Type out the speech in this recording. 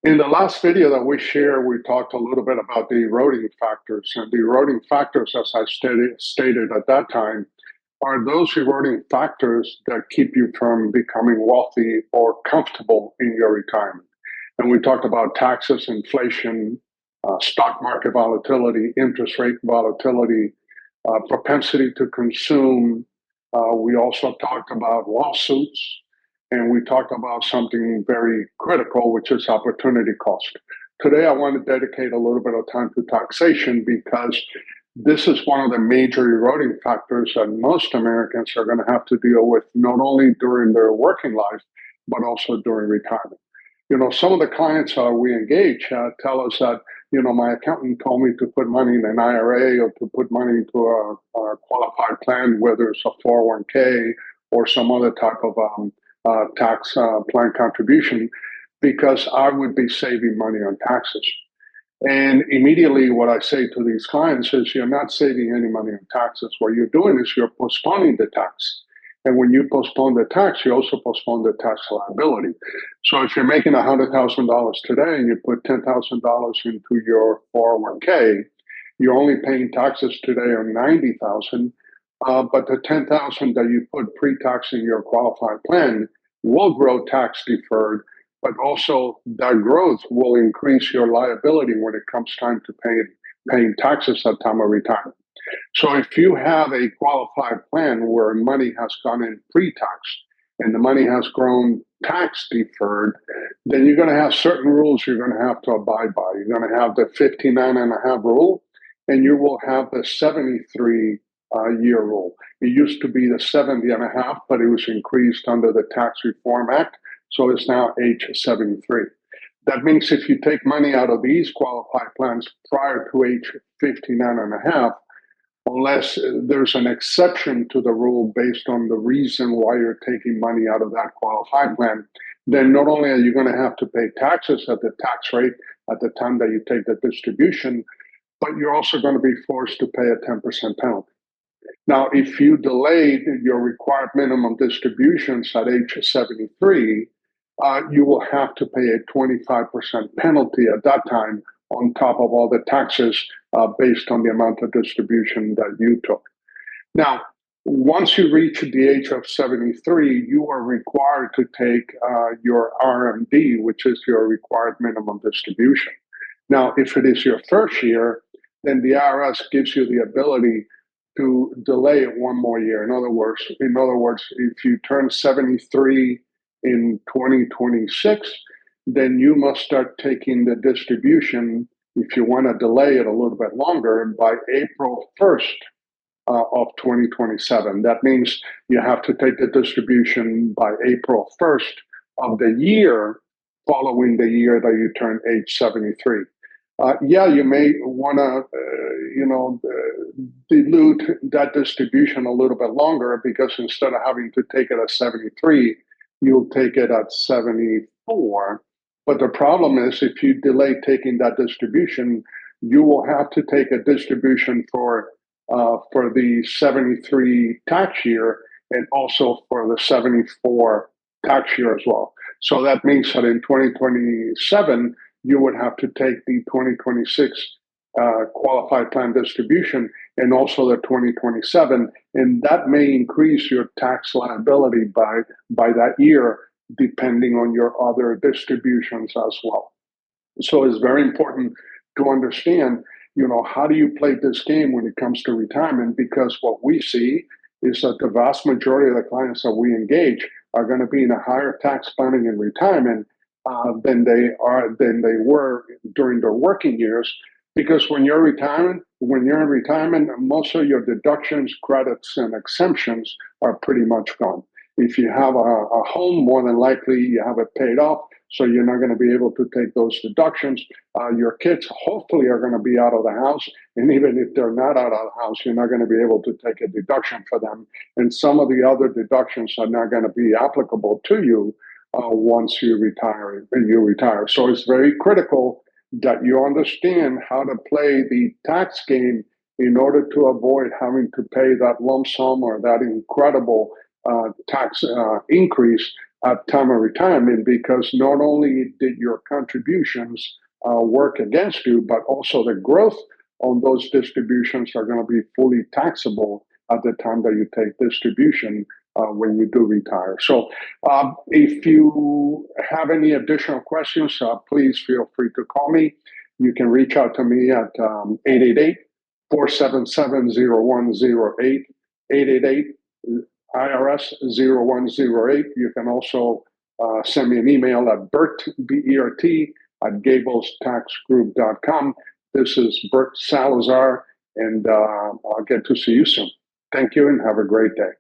In the last video that we shared, we talked a little bit about the eroding factors. And the eroding factors, as I stated at that time, are those eroding factors that keep you from becoming wealthy or comfortable in your retirement. And we talked about taxes, inflation, stock market volatility, interest rate volatility, propensity to consume. We also talked about lawsuits, and we talked about something very critical, which is opportunity cost. Today, I want to dedicate a little bit of time to taxation because this is one of the major eroding factors that most Americans are going to have to deal with, not only during their working life, but also during retirement. Some of the clients we engage tell us that, my accountant told me to put money in an IRA or to put money into a qualified plan, whether it's a 401k or some other type of tax plan contribution, because I would be saving money on taxes. And immediately, what I say to these clients is, you're not saving any money on taxes. What you're doing is you're postponing the tax. And when you postpone the tax, you also postpone the tax liability. So if you're making $100,000 today and you put $10,000 into your 401k, you're only paying taxes today on $90,000. But the $10,000 that you put pre-tax in your qualified plan will grow tax deferred, but also that growth will increase your liability when it comes time to paying taxes at time of retirement. So if you have a qualified plan where money has gone in pre-tax and the money has grown tax deferred, then you're going to have certain rules you're going to have to abide by. You're going to have the 59 and a half rule, and you will have the 73 year rule. It used to be the 70 and a half, but it was increased under the Tax Reform Act. So it's now age 73. That means if you take money out of these qualified plans prior to age 59 and a half, unless there's an exception to the rule based on the reason why you're taking money out of that qualified plan, then not only are you going to have to pay taxes at the tax rate at the time that you take the distribution, but you're also going to be forced to pay a 10% penalty. Now, if you delayed your required minimum distributions at age 73, you will have to pay a 25% penalty at that time on top of all the taxes based on the amount of distribution that you took. Now, once you reach the age of 73, you are required to take your RMD, which is your required minimum distribution. Now, if it is your first year, then the IRS gives you the ability to delay it one more year. In other words, if you turn 73 in 2026, then you must start taking the distribution, if you want to delay it a little bit longer, by April 1st of 2027. That means you have to take the distribution by April 1st of the year following the year that you turn age 73. You may want to, dilute that distribution a little bit longer, because instead of having to take it at 73, you'll take it at 74. But the problem is, if you delay taking that distribution, you will have to take a distribution for the 73 tax year and also for the 74 tax year as well. So that means that in 2027, you would have to take the 2026 qualified plan distribution and also the 2027, and that may increase your tax liability by that year, depending on your other distributions as well. So it's very important to understand, how do you play this game when it comes to retirement? Because what we see is that the vast majority of the clients that we engage are going to be in a higher tax planning in retirement than they were during their working years. Because when you're in retirement, most of your deductions, credits, and exemptions are pretty much gone. If you have a home, more than likely you have it paid off, so you're not going to be able to take those deductions. Your kids hopefully are going to be out of the house, and even if they're not out of the house, you're not going to be able to take a deduction for them. And some of the other deductions are not going to be applicable to you once you retire. So it's very critical that you understand how to play the tax game in order to avoid having to pay that lump sum or that incredible tax increase at time of retirement, because not only did your contributions work against you, but also the growth on those distributions are going to be fully taxable at the time that you take distribution when you do retire. So if you have any additional questions, please feel free to call me. You can reach out to me at 888 477 0108, 888 IRS 0108. You can also send me an email at Bert, B-E-R-T, at GablesTaxGroup.com. This is Bert Salazar, and I'll get to see you soon. Thank you and have a great day.